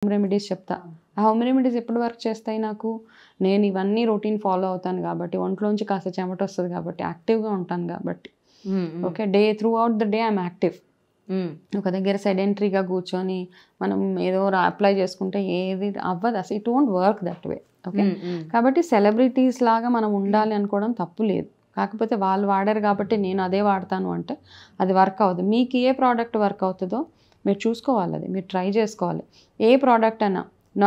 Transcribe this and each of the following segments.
Remedies చెప్తా. ఆ home remedies ఎప్పుడు వర్క్ చేస్తాయి నాకు? నేను ఇవన్నీ రొటీన్ ఫాలో అవుతాను కాబట్టి, ఒంట్లోంచి కాస్త చెమట వస్తుంది కాబట్టి, యాక్టివ్గా ఉంటాను కాబట్టి. Okay, through out the day I'm active. ఒక దగ్గర సెడెంటరీగా కూర్చొని మనం ఏదో అప్లై చేసుకుంటే ఏది అవ్వదు అసలు. It won't work that way. Okay, కాబట్టి సెలబ్రిటీస్ లాగా మనం ఉండాలి అనుకోవడం తప్పు లేదు. కాకపోతే వాళ్ళు వాడారు కాబట్టి నేను అదే వాడతాను అంటే అది వర్క్ అవ్వదు. మీకు ఏ ప్రోడక్ట్ వర్క్ అవుతుందో మీరు చూసుకోవాలి, అది మీరు ట్రై చేసుకోవాలి. ఏ ప్రోడక్ట్ అయినా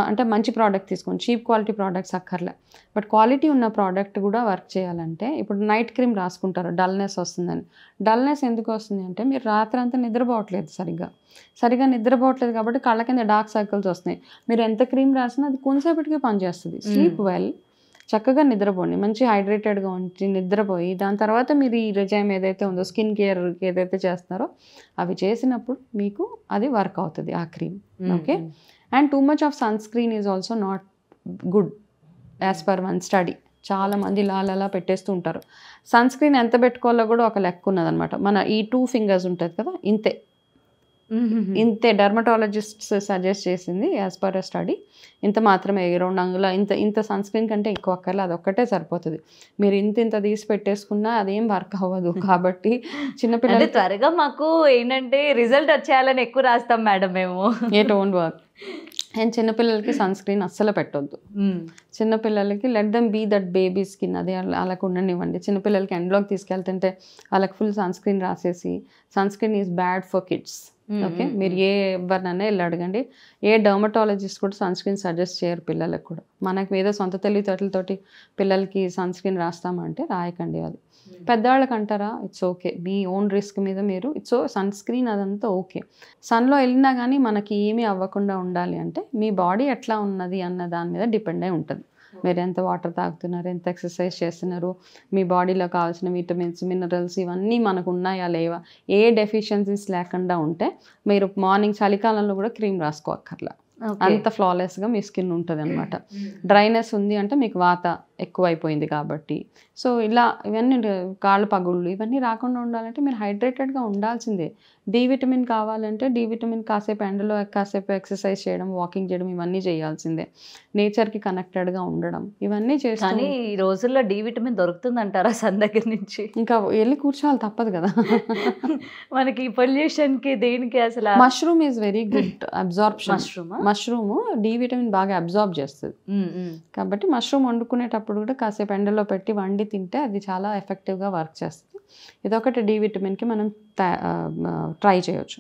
అంటే మంచి ప్రోడక్ట్ తీసుకోండి, చీప్ క్వాలిటీ ప్రోడక్ట్స్ అక్కర్లే. బట్ క్వాలిటీ ఉన్న ప్రోడక్ట్ కూడా వర్క్ చేయాలంటే, ఇప్పుడు నైట్ క్రీమ్ రాసుకుంటారు డల్నెస్ వస్తుందని. డల్నెస్ ఎందుకు వస్తుంది అంటే మీరు రాత్రి అంతా నిద్రపోవట్లేదు, సరిగా నిద్రపోవట్లేదు కాబట్టి కళ్ళ కింద డార్క్ సర్కిల్స్ వస్తున్నాయి. మీరు ఎంత క్రీమ్ రాసినా అది కొంతసేపటికే పనిచేస్తుంది. స్లీప్ వెల్, చక్కగా నిద్రపోండి, మంచి హైడ్రేటెడ్గా ఉంచి నిద్రపోయి దాని తర్వాత మీరు ఈ రిజైమ్ ఏదైతే ఉందో స్కిన్ కేర్ ఏదైతే చేస్తున్నారో అవి చేసినప్పుడు మీకు అది వర్క్ అవుతుంది ఆ cream. Okay, and too much of sunscreen is also not good as per one study. చాలామంది లాలా పెట్టేస్తూ ఉంటారు. సన్ స్క్రీన్ ఎంత పెట్టుకోవాలో కూడా ఒక లెక్క ఉన్నదనమాట. మన ఈ 2 ఫింగర్స్ ఉంటుంది కదా, ఇంతే డర్మటాలజిస్ట్ సజెస్ట్ చేసింది యాజ్ పర్ ఎ స్టడీ. ఇంత మాత్రమే, 2 అంగుళాల ఇంత సన్ స్క్రీన్ కంటే ఎక్కువ అక్కర్లే, అది ఒక్కటే సరిపోతుంది. మీరు ఇంత తీసి పెట్టేసుకున్నా అదేం వర్క్ అవ్వదు. కాబట్టి చిన్నపిల్లలు త్వరగా మాకు ఏంటంటే రిజల్ట్ వచ్చేయాలని ఎక్కువ రాస్తాం మేడం మేము. Don't work. అండ్ చిన్నపిల్లలకి సన్ స్క్రీన్ అస్సలు పెట్టొద్దు. చిన్నపిల్లలకి let them be that baby skin, అదే వాళ్ళకు ఉండనివ్వండి. చిన్నపిల్లలకి ఎండ్లోకి తీసుకెళ్తుంటే వాళ్ళకి ఫుల్ సన్ స్క్రీన్ రాసేసి, sunscreen is bad for kids. Okay, మీరు ఎవరినైనా వెళ్ళి అడగండి, ఏ డర్మటాలజిస్ట్ కూడా సన్ స్క్రీన్ సజెస్ట్ చేయరు పిల్లలకు కూడా. మనకి ఏదో సొంత తెలివితేటలతోటి పిల్లలకి సన్ స్క్రీన్ రాస్తామంటే రాయకండి. అది పెద్దవాళ్ళకి అంటారా, it's okay, me own risk మీద మీరు సన్ స్క్రీన్ అదంతా ఓకే. సన్లో వెళ్ళినా కానీ మనకి ఏమీ అవ్వకుండా ఉండాలి అంటే మీ బాడీ ఎట్లా ఉన్నది అన్న దాని మీద డిపెండ్ అయి ఉంటుంది. మీరు ఎంత వాటర్ తాగుతున్నారు, ఎంత ఎక్సర్సైజ్ చేస్తున్నారు, మీ బాడీలో కావాల్సిన విటమిన్స్, మినరల్స్ ఇవన్నీ మనకు ఉన్నాయా లేవా, ఏ డెఫిషియన్సీస్ లేకుండా ఉంటే మీరు మార్నింగ్ చలికాలంలో కూడా క్రీమ్ రాసుకోక్కర్లా. అంత ఫ్లాలెస్గా మీ స్కిన్ ఉంటుంది అనమాట. డ్రైనెస్ ఉంది అంటే మీకు వాత ఎక్కువైపోయింది కాబట్టి. సో ఇలా ఇవన్నీ కాళ్ళు పగుళ్ళు ఇవన్నీ రాకుండా ఉండాలంటే మీరు హైడ్రేటెడ్గా ఉండాల్సిందే. డి విటమిన్ కావాలంటే డి విటమిన్ కాసేపు ఎండలో కాసేపు ఎక్సర్సైజ్ చేయడం, వాకింగ్ చేయడం ఇవన్నీ చేయాల్సిందే. నేచర్కి కనెక్టెడ్గా ఉండడం ఇవన్నీ చేస్తే. కానీ ఈ రోజుల్లో డి విటమిన్ దొరుకుతుందంటారా సన్ దగ్గర నుంచి? ఇంకా వెళ్ళి కూర్చోవాలి, తప్పదు కదా. మనకి పొల్యూషన్కి దేనికి అసలు mushroom is very good absorption. Mushroom D vitamin బాగా అబ్జార్బ్ చేస్తుంది. కాబట్టి మష్రూమ్ వండుకునేటప్పుడు కూడా కాసేపు ఎండలో పెట్టి వండి తింటే అది చాలా ఎఫెక్టివ్గా వర్క్ చేస్తుంది. ఇదొకటి డి విటమిన్కి మనం ట్రై చేయొచ్చు.